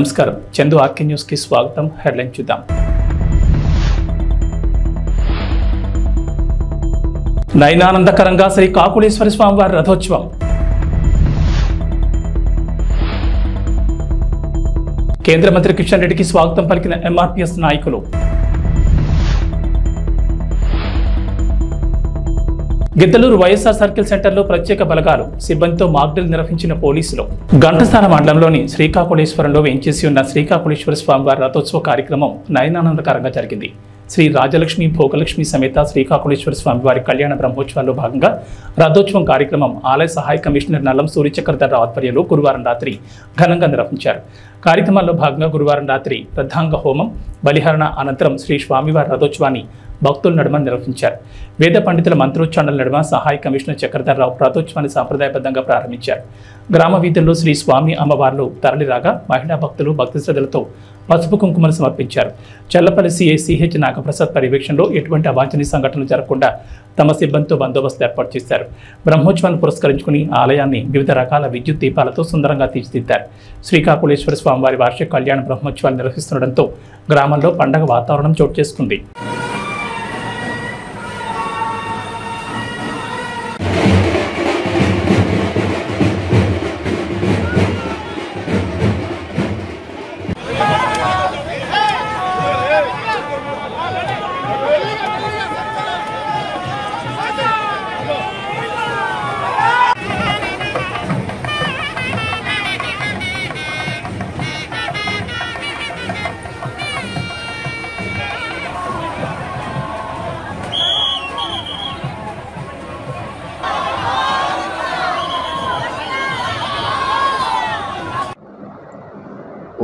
నమస్కారం, Chandu RK news కి స్వాగతం. హెడ్లైన్ చూద్దాం. నయనానందకరంగా శ్రీ కాకులేశ్వర స్వామివారి రథోత్సవం. కేంద్ర మంత్రి కిషన్ రెడ్డికి స్వాగతం పలికిన ఎంఆర్పీఎస్ నాయకులు. గిద్దలూరు వైఎస్ఆర్ సర్కిల్ సెంటర్లో ప్రత్యేక బలగాలు సిబ్బందితో మాక్డ్రిల్ నిర్వహించిన పోలీసులు. ఘంటసాల మండలంలోని శ్రీకాకుళేశ్వరంలో వేంచేసి ఉన్న శ్రీకాకుళేశ్వర స్వామివారి రథోత్సవ కార్యక్రమం నయనానందకరంగా జరిగింది. శ్రీ రాజలక్ష్మి భోగలక్ష్మి సమేత శ్రీకాకుళేశ్వర స్వామివారి కళ్యాణ బ్రహ్మోత్సవాల్లో భాగంగా రథోత్సవం కార్యక్రమం ఆలయ సహాయ కమిషనర్ నల్లం సూర్యచక్రధర్రావు ఆధ్వర్యంలో గురువారం రాత్రి ఘనంగా నిర్వహించారు. కార్యక్రమాల్లో భాగంగా గురువారం రాత్రి ప్రధాంగ హోమం బలిహరణ అనంతరం శ్రీ స్వామివారి రథోత్సవాన్ని భక్తుల నడుమ నిర్వహించారు. వేద పండితుల మంత్రోచ్చారణల నడుమ సహాయ కమిషనర్ చక్రధర్రావు రథోత్సవాన్ని సాంప్రదాయబద్ధంగా ప్రారంభించారు. గ్రామ వీధుల్లో శ్రీ స్వామి అమ్మవార్లు తరలిరాగా మహిళా భక్తులు భక్తి శ్రద్ధలతో పసుపు కుంకుమలు సమర్పించారు. చల్లపల్లి సిఐ సిహెచ్ నాగప్రసాద్ పర్యవేక్షణలో ఎటువంటి అవాంఛనీయ సంఘటనలు జరగకుండా తమ సిబ్బందితో బందోబస్తు ఏర్పాటు చేశారు. బ్రహ్మోత్సవాన్ని పురస్కరించుకుని ఆలయాన్ని వివిధ రకాల విద్యుత్ దీపాలతో సుందరంగా తీర్చిదిద్దారు. శ్రీకాకుళేశ్వర స్వామివారి వార్షిక కళ్యాణ బ్రహ్మోత్సవాలు నిర్వహిస్తుండటంతో గ్రామంలో పండగ వాతావరణం చోటు చేసుకుంది.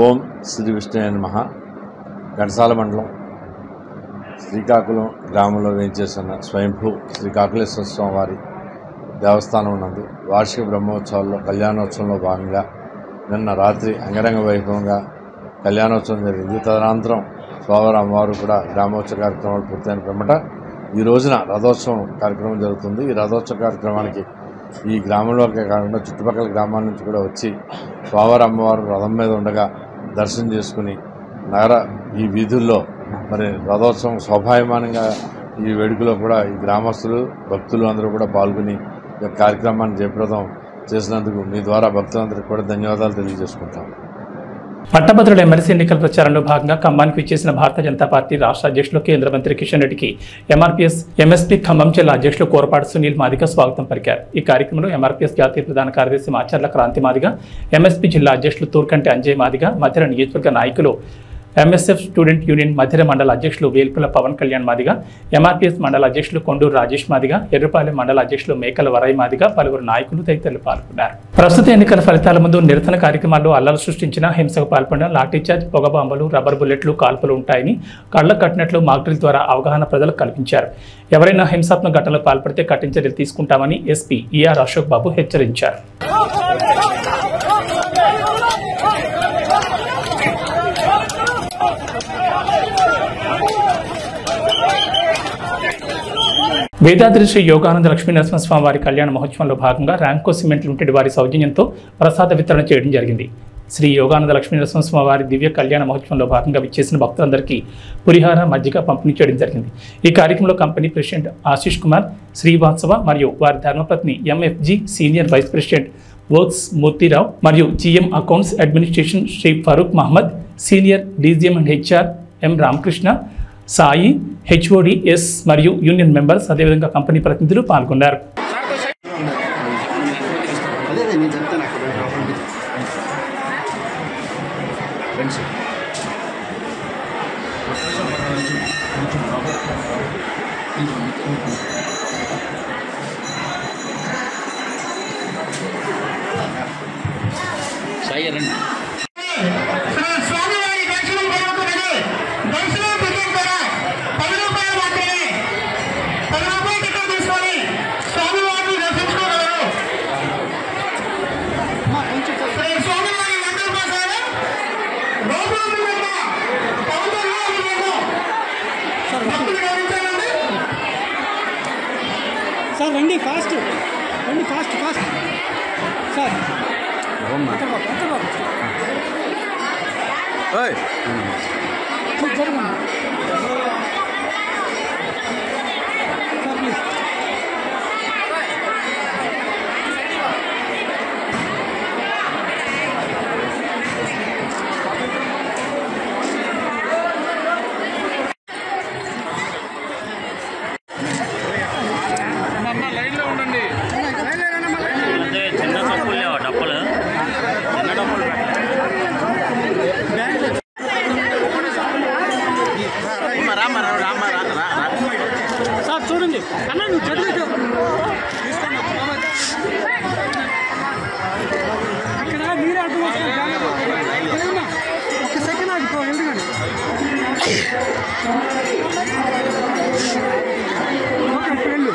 ఓం శ్రీ విష్ణువే నమః. ఘంటసాల మండలం శ్రీకాకుళం గ్రామంలో వేంచేస్తున్న స్వయంభూ శ్రీ కాకులేశ్వర స్వామివారి దేవస్థానం నందు వార్షిక బ్రహ్మోత్సవాల్లో కళ్యాణోత్సవంలో భాగంగా నిన్న రాత్రి అంగరంగ వైభవంగా కళ్యాణోత్సవం జరిగింది. తదనంతరం స్వామివారి అమ్మవారు కూడా గ్రామోత్సవ కార్యక్రమాలు పూర్తయిన పిమ్మట ఈ రోజున రథోత్సవం కార్యక్రమం జరుగుతుంది. ఈ రథోత్సవ కార్యక్రమానికి ఈ గ్రామంలోకే కాకుండా చుట్టుపక్కల గ్రామాల నుంచి కూడా వచ్చి స్వామివారి అమ్మవారు రథం మీద ఉండగా దర్శనం చేసుకుని నగర ఈ వీధుల్లో మరి రథోత్సవం శోభాయమానంగా ఈ వేడుకలో కూడా ఈ గ్రామస్తులు భక్తులు అందరూ కూడా పాల్గొని ఈ కార్యక్రమాన్ని జయప్రదం చేసినందుకు మీ ద్వారా భక్తులందరికీ కూడా ధన్యవాదాలు తెలియజేసుకుంటాం. పట్టభద్రుల ఎమ్మెల్సీ ఎన్నికల ప్రచారంలో భాగంగా ఖమ్మానికి విచ్చేసిన భారతీయ జనతా పార్టీ రాష్ట్ర అధ్యక్షులు కేంద్ర మంత్రి కిషన్ రెడ్డికి ఎంఆర్పీఎస్ ఎంఎస్పీ ఖమ్మం జిల్లా అధ్యక్షులు కోరపాటి సునీల్ మాదిగ స్వాగతం పలికారు. ఈ కార్యక్రమంలో ఎంఆర్పీఎస్ జాతీయ ప్రధాన కార్యదర్శి మాచర్ల క్రాంతి మాదిగ, ఎంఎస్పీ జిల్లా అధ్యక్షులు తూర్కంటి అంజయ్ మాదిగ, మధిర నియోజకవర్గ నాయకులు ఎంఎస్ఎఫ్ స్టూడెంట్ యూనియన్ మధిర మండల అధ్యక్షులు వేల్పుల పవన్ కళ్యాణ్ మాదిగ, ఎంఆర్పీఎస్ మండల అధ్యక్షులు కొండూరు రాజేష్ మాదిగ, ఎర్రపాలెం మండల అధ్యక్షులు మేకల వరై మాదిగ, పలువురు నాయకులు తదితరులు పాల్గొన్నారు. ప్రస్తుత ఎన్నికల ఫలితాల ముందు నిరసన కార్యక్రమాల్లో అల్లలు సృష్టించిన హింసకు పాల్పడిన లాఠీచార్జ్, పొగబాంబులు, రబ్బర్ బుల్లెట్లు, కాల్పులు ఉంటాయని కళ్ల కట్టినట్లు మాక్డ్రిల్ ద్వారా అవగాహన ప్రజలకు కల్పించారు. ఎవరైనా హింసాత్మక ఘటనలకు పాల్పడితే కఠిన చర్యలు తీసుకుంటామని ఎస్పీ ఈఆర్ అశోక్ బాబు హెచ్చరించారు. వేదాద్రి శ్రీ యోగానంద లక్ష్మీ నరసింహస్వామి వారి కళ్యాణ మహోత్సవంలో భాగంగా ర్యాంకో సిమెంట్ లిమిటెడ్ వారి సౌజన్యంతో ప్రసాద వితరణ చేయడం జరిగింది. శ్రీ యోగానంద లక్ష్మీ నరసింహస్వామి వారి దివ్య కళ్యాణ మహోత్సవంలో భాగంగా విచ్చేసిన భక్తులందరికీ పులిహార, మజ్జిగ పంపిణీ చేయడం జరిగింది. ఈ కార్యక్రమంలో కంపెనీ ప్రెసిడెంట్ ఆశీష్ కుమార్ శ్రీవాత్సవ మరియు వారి ధర్మపత్ని MFG senior vice president works Murthyrao మరియు GM accounts administration Shri Farooq Mohammed, senior DGM and HR M Ramakrishna, Sai, HOD S మరియు యూనియన్ మెంబర్స్, అదేవిధంగా కంపెనీ ప్రతినిధులు పాల్గొన్నారు. సార్ రండి ఫాస్ట్ సార్ చూడండి అన్న నువ్వు చదివి అక్కడ మీరు అర్థం ఒక సెకండ్ ఆగిపో ఎందుకండి ఓకే వెళ్ళు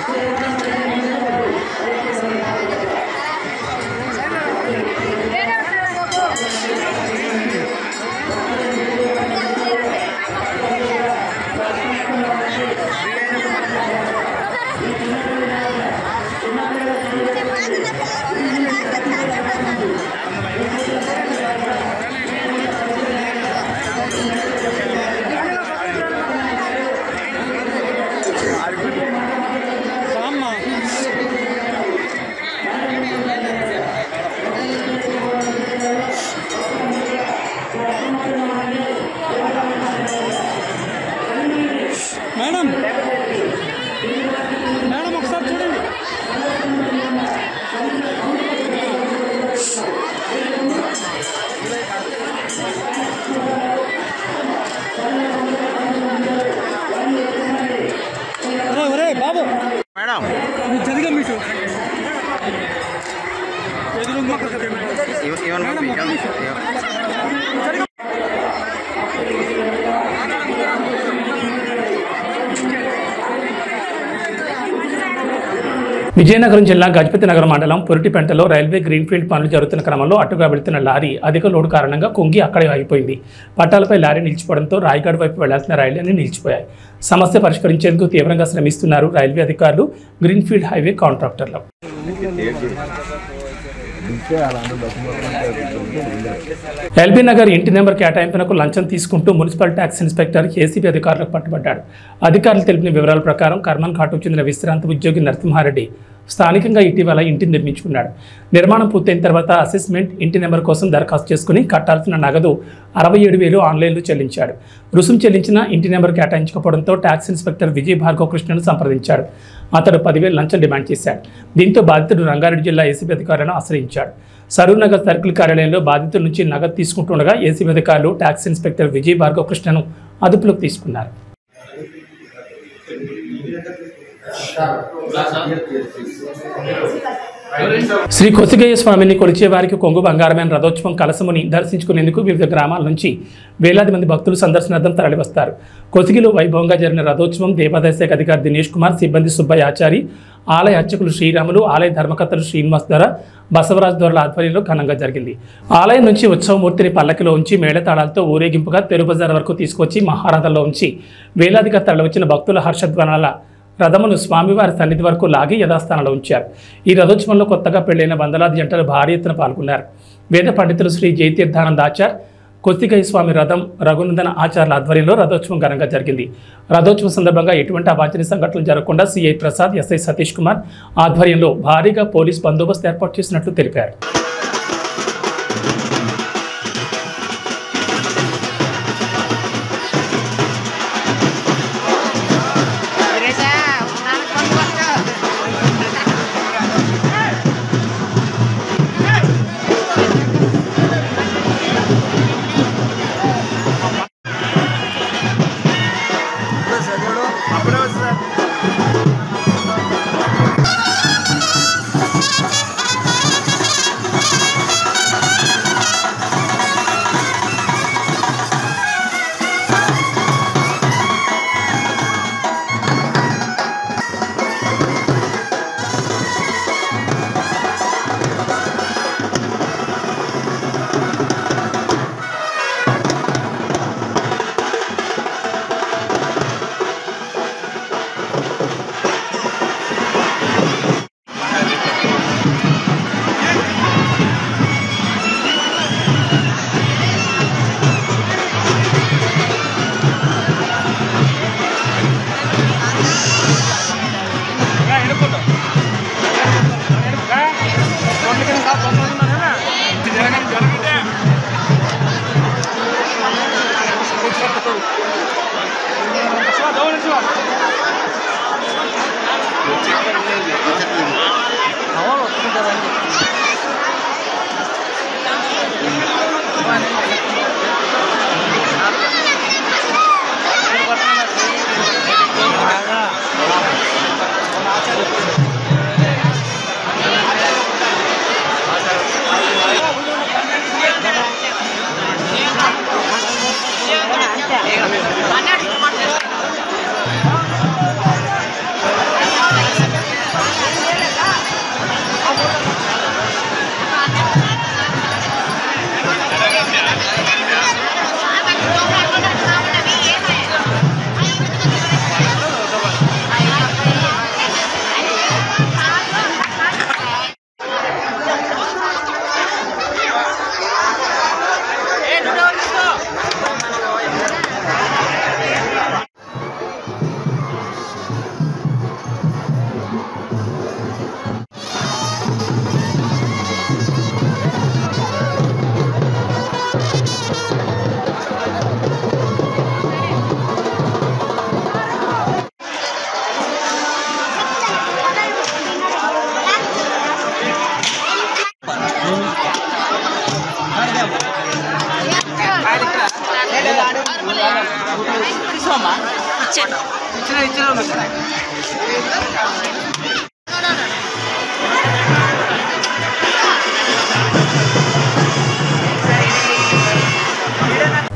మేడం మేడం ఒకసారి చూడండి ఒరే బాబు మేడం మీరు జరిగా మీకు విజయనగరం జిల్లా గజపతి నగరం మండలం పురిటిపెంటలో రైల్వే గ్రీన్ఫీల్డ్ పనులు జరుగుతున్న క్రమంలో అటుగా వెళుతున్న లారీ అధిక లోడు కారణంగా కుంగి అక్కడే ఆగిపోయింది. పట్టాలపై లారీ నిలిచిపోవడంతో రాయగఢ్ వైపు వెళ్లాల్సిన రైళ్లన్నీ నిలిచిపోయాయి. సమస్య పరిష్కరించేందుకు తీవ్రంగా శ్రమిస్తున్నారు రైల్వే అధికారులు, గ్రీన్ఫీల్డ్ హైవే కాంట్రాక్టర్లు. ఎల్బీ నగర్ ఇంటి నెంబర్ కేటాయింపునకు లంచం తీసుకుంటూ మున్సిపల్ ట్యాక్స్ ఇన్స్పెక్టర్ ఏసీబీ అధికారులకు పట్టుబడ్డాడు. అధికారులు తెలిపిన వివరాల ప్రకారం కర్మన్ ఘాటుకు చెందిన విశ్రాంత ఉద్యోగి నరసింహారెడ్డి స్థానికంగా ఇటీవల ఇంటిని నిర్మించుకున్నాడు. నిర్మాణం పూర్తయిన తర్వాత అసెస్మెంట్ ఇంటి నెంబర్ కోసం దరఖాస్తు చేసుకుని కట్టాల్సిన నగదు 67,000 ఆన్లైన్లో చెల్లించాడు. రుసుము చెల్లించిన ఇంటి నెంబర్ కేటాయించకపోవడంతో ట్యాక్స్ ఇన్స్పెక్టర్ విజయ్ భార్గవ కృష్ణను సంప్రదించాడు. అతడు 10,000 లంచం డిమాండ్ చేశాడు. దీంతో బాధితుడు రంగారెడ్డి జిల్లా ఏసీబీ అధికారులను ఆశ్రయించాడు. సరూర్ నగర్ సర్కిల్ కార్యాలయంలో బాధితుల నుంచి నగదు తీసుకుంటుండగా ఏసీబీ అధికారులు ట్యాక్స్ ఇన్స్పెక్టర్ విజయ్ భార్గవ కృష్ణను అదుపులోకి తీసుకున్నారు. శ్రీ కొసిగయ్య స్వామిని కొలిచే వారికి కొంగు బంగారమైన రథోత్సవం కలసముని దర్శించుకునేందుకు వివిధ గ్రామాల నుంచి వేలాది మంది భక్తులు సందర్శనార్థం తరలివస్తారు. కొసిగిలో వైభవంగా జరిగిన రథోత్సవం దేవాదాయ శాఖ అధికారి దినేష్ కుమార్, సిబ్బంది సుబ్బయ్య ఆచారి, ఆలయ అర్చకులు శ్రీరాములు, ఆలయ ధర్మకర్తలు శ్రీనివాస్ ధర, బసవరాజ్ ధరల ఆధ్వర్యంలో ఘనంగా జరిగింది. ఆలయం నుంచి ఉత్సవమూర్తిని పల్లకిలో ఉంచి మేళతాళాలతో ఊరేగింపుగా తెరుబజార్ వరకు తీసుకొచ్చి మహారథంలో ఉంచి వేలాదిగా తరలివచ్చిన భక్తుల హర్షధ్వానాల రథమును స్వామివారి సన్నిధి వరకు లాగి యథాస్థానంలో ఉంచారు. ఈ రథోత్సవంలో కొత్తగా పెళ్లైన వందలాది జంటలు భారీ ఎత్తున పాల్గొన్నారు. వేద పండితులు శ్రీ జయతీర్థానంద ఆచార్, కొసిగయ్య స్వామి రథం రఘునందన ఆచార్యుల ఆధ్వర్యంలో రథోత్సవం ఘనంగా జరిగింది. రథోత్సవం సందర్భంగా ఎటువంటి అవాంఛనీయ సంఘటనలు జరగకుండా సిఐ ప్రసాద్, ఎస్ఐ సతీష్ కుమార్ ఆధ్వర్యంలో భారీగా పోలీస్ బందోబస్తు ఏర్పాటు చేసినట్లు తెలిపారు.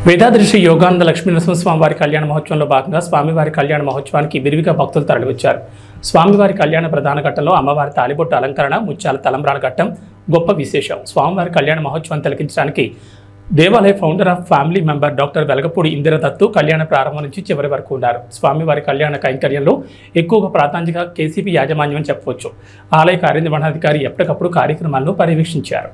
వేదాద్రి యోగానంద లక్ష్మీనరసింహస్వామి వారి కళ్యాణ మహోత్సవంలో భాగంగా స్వామివారి కళ్యాణ మహోత్సవానికి విరివిగా భక్తులు తరలివచ్చారు. స్వామివారి కళ్యాణ ప్రధాన ఘట్టంలో అమ్మవారి తాలిబొట్టు అలంకరణ, ముత్యాల తలంబ్రాల ఘట్టం గొప్ప విశేషం. స్వామివారి కళ్యాణ మహోత్సవం తిలకించడానికి దేవాలయ founder of family member doctor Velagapudi Indiradatt కళ్యాణ ప్రారంభం నుంచి చివరి వరకు ఉన్నారు. స్వామివారి కళ్యాణ కైంకర్యంలో ఎక్కువగా ప్రాధాన్యతగా కేసీపీ యాజమాన్యం అని చెప్పవచ్చు. ఆలయ కార్యనిర్వహణాధికారి ఎప్పటికప్పుడు కార్యక్రమాలను పర్యవేక్షించారు.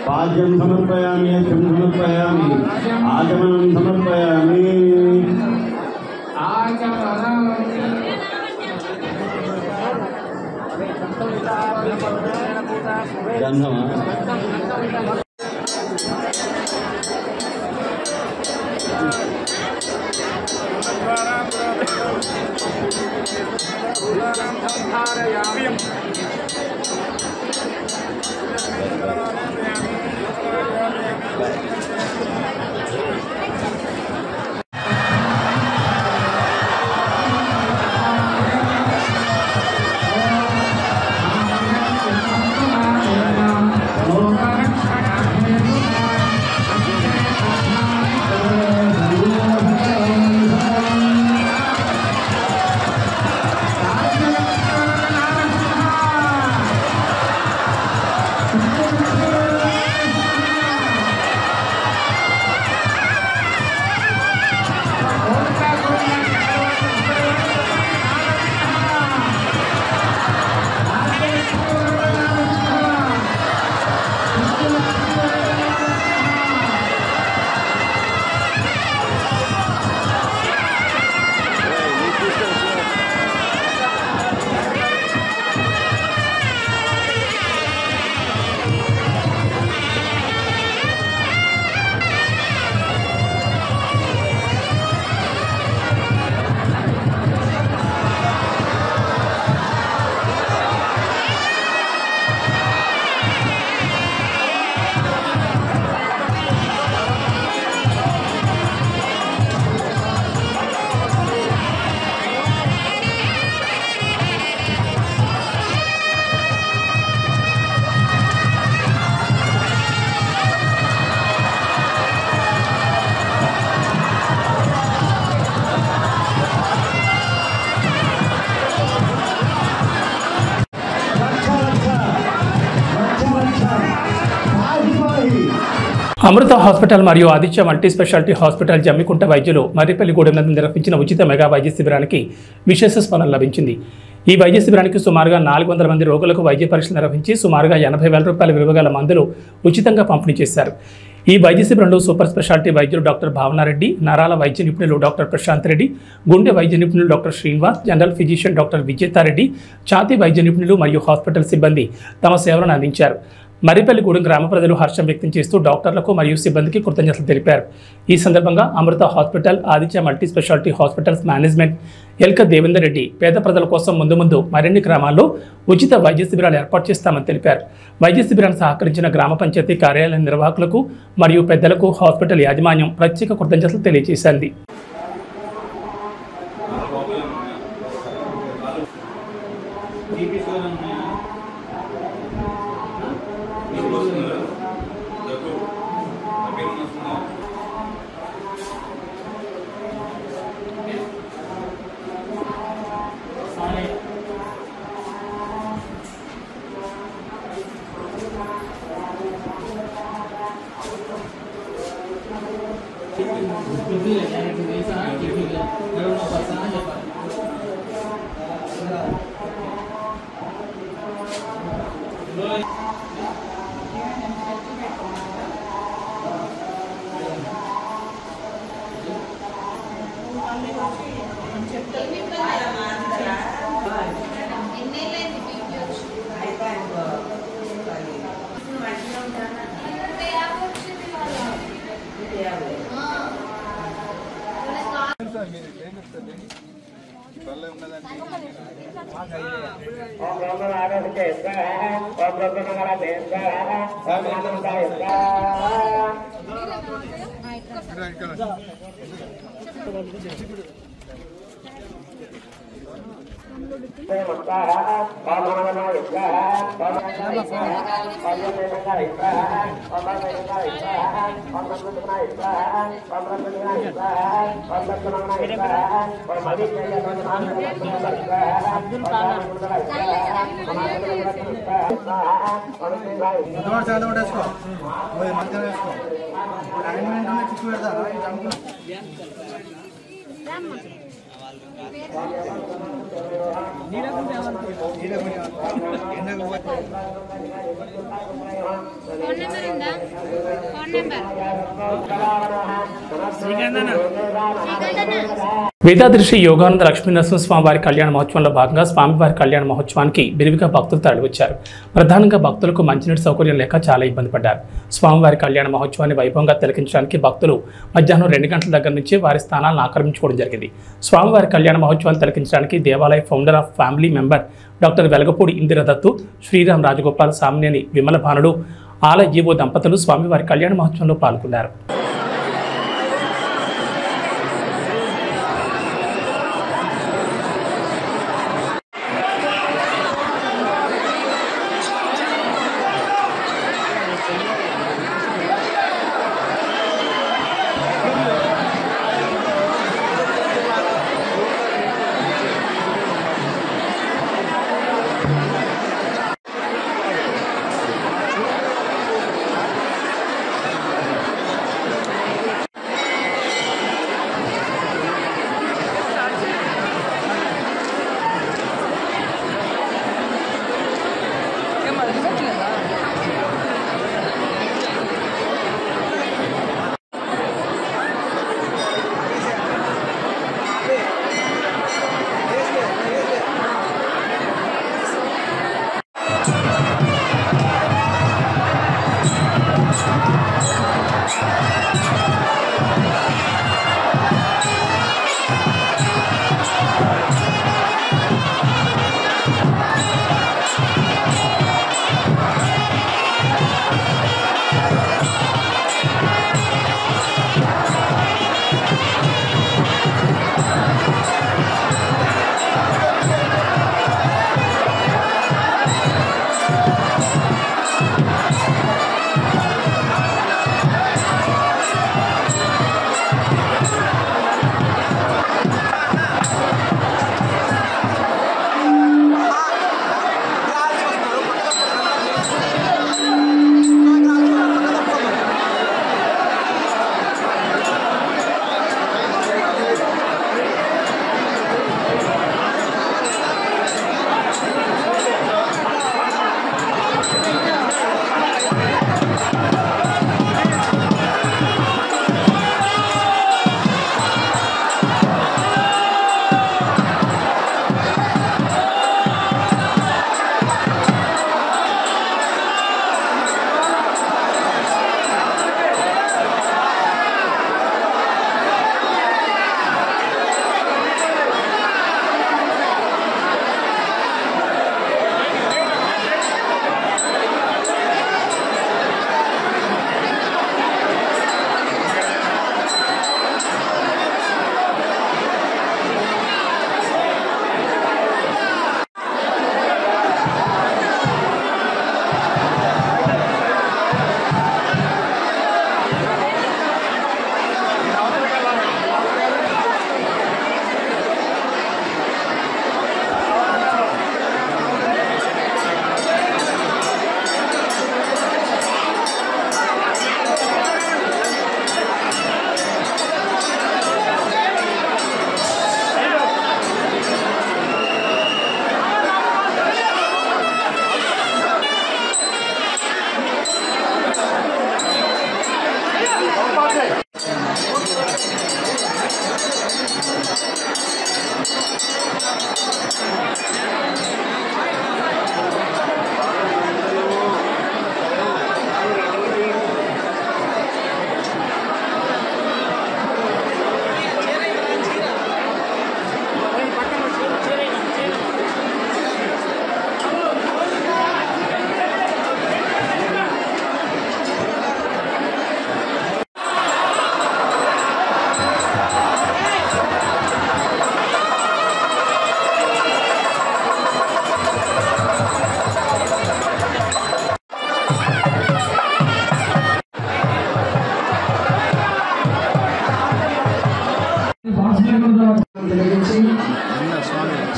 पाद्यं समर्पयामि, यज्ञं समर्पयामि, आचमनं समर्पयामि। గంధమా అమృత హాస్పిటల్ మరియు Aditya multi speciality hospital Jammikunta వైద్యులు మర్రిపల్లిగూడెం నందు నిర్వహించిన ఉచిత మెగా వైద్య శిబిరానికి విశేష స్పందన లభించింది. ఈ వైద్య శిబిరానికి సుమారుగా 400 మంది రోగులకు వైద్య పరీక్షలు నిర్వహించి సుమారుగా 80,000 రూపాయల విలువ గల మందులు ఉచితంగా పంపిణీ చేశారు. ఈ వైద్య శిబిరంలో సూపర్ స్పెషాలిటీ వైద్యులు డాక్టర్ భావనారెడ్డి, నరాల వైద్య నిపుణులు డాక్టర్ ప్రశాంత్ రెడ్డి, గుండె వైద్య నిపుణులు doctor Srinivas, general physician doctor Vijetha Reddy, ఛాతీ వైద్య నిపుణులు మరియు హాస్పిటల్ సిబ్బంది తమ సేవలను అందించారు. మర్రిపల్లిగూడెం గ్రామ ప్రజలు హర్షం వ్యక్తం చేస్తూ డాక్టర్లకు మరియు సిబ్బందికి కృతజ్ఞతలు తెలిపారు. ఈ సందర్భంగా Amrita hospital, Aditya multi speciality hospitals management Elka Devender Reddy పేద ప్రజల కోసం ముందు మరిన్ని గ్రామాల్లో ఉచిత వైద్య శిబిరాలు ఏర్పాటు చేస్తామని తెలిపారు. వైద్య శిబిరాన్ని సహకరించిన గ్రామ పంచాయతీ కార్యాలయ నిర్వాహకులకు మరియు పెద్దలకు హాస్పిటల్ యాజమాన్యం ప్రత్యేక కృతజ్ఞతలు తెలియజేసింది. నీడకుంటే వేదాద్రిశ్రీ యోగానంద లక్ష్మీనరసింహ స్వామివారి కళ్యాణ మహోత్సవంలో భాగంగా స్వామివారి కళ్యాణ మహోత్సవానికి విరివిగా భక్తులు తరలివచ్చారు. ప్రధానంగా భక్తులకు మంచినీటి సౌకర్యం లేక చాలా ఇబ్బంది పడ్డారు. స్వామివారి కళ్యాణ మహోత్సవాన్ని వైభవంగా తిలకించడానికి భక్తులు మధ్యాహ్నం 2 గంటల దగ్గర నుంచి వారి స్థానాలను ఆక్రమించుకోవడం జరిగింది. స్వామివారి కళ్యాణ మహోత్సవాన్ని తిలకించడానికి దేవాలయ founder of family member doctor Velagapudi Indiradatt, Sriram Rajagopal, Samneni Vimalabhanudu, ఆలయ ఈవో దంపతులు స్వామివారి కళ్యాణ మహోత్సవంలో పాల్గొన్నారు.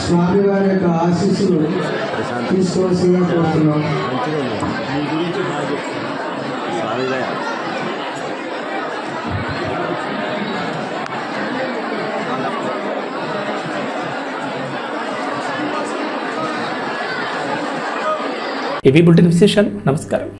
స్వామివారి యొక్క ఆశీస్సులు తీసుకోవాల్సిందిగా కోరుతున్నాం. ఇవి బులెటిన్ విశేషాలు. నమస్కారం.